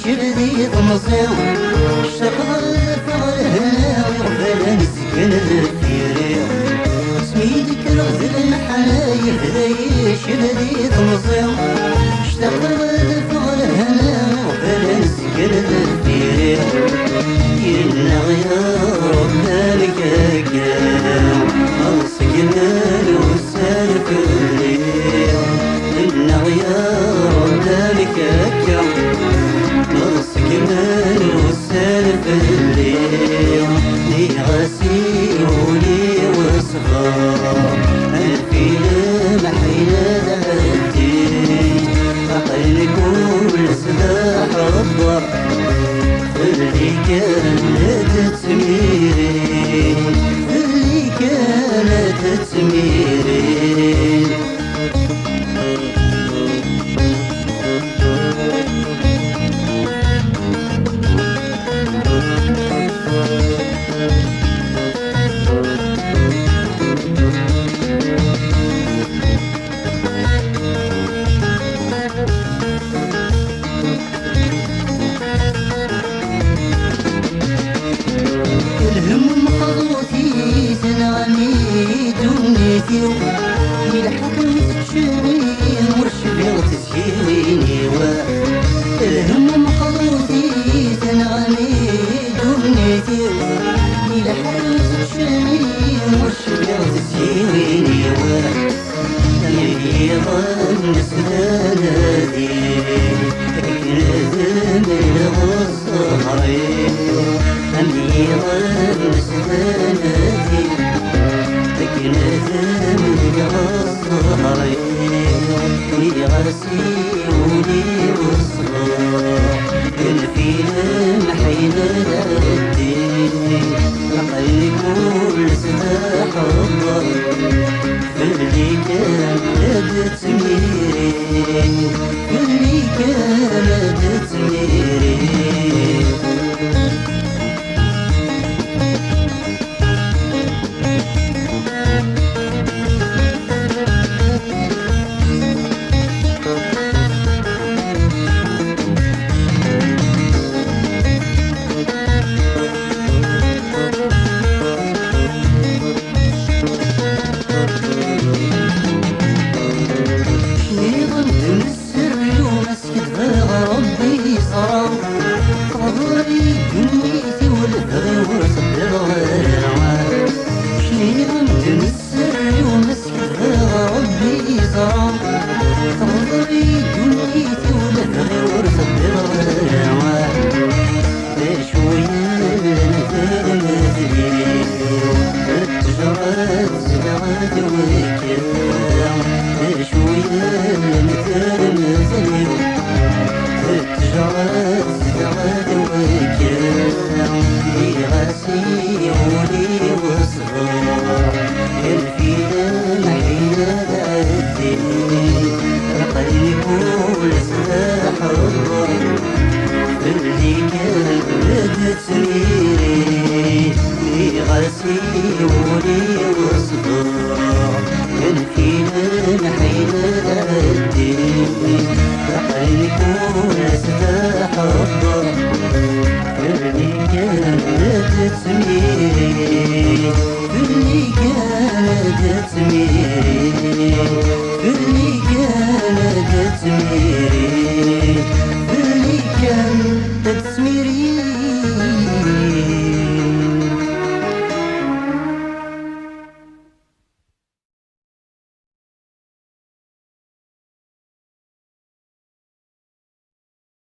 شردي طمزاو شغل فغل هلاوي وفلا نسكن ذكيري سميدك رغزل الحلايف ذي شردي طمزاو شغل فغل هلاوي وفلا نسكن ذكيري يلا غيار ذلك كاو السجنان والسالك الليل يلا غيار ذلك كاو السجنان والسالف الليل لي غسيل ولي وصغار الفيلم حيا الدين عقل كل سلاح الضر اللي كانت تسميري اللي كانت تسميري يلحق وتشيني مرشبي وتسيني الهم مخلوطي تنغني دنيتي يلحق وتشيني مرشبي وتسيني يظن سنادي تكنذم الغصري يظن سنادي تكنذم الغصري يغسيوني وصغار الفيلم حين الدين عقل كل سلاح الضر اللي كانت تسميري اللي كانت تسميري التجارات زاد وكان تميري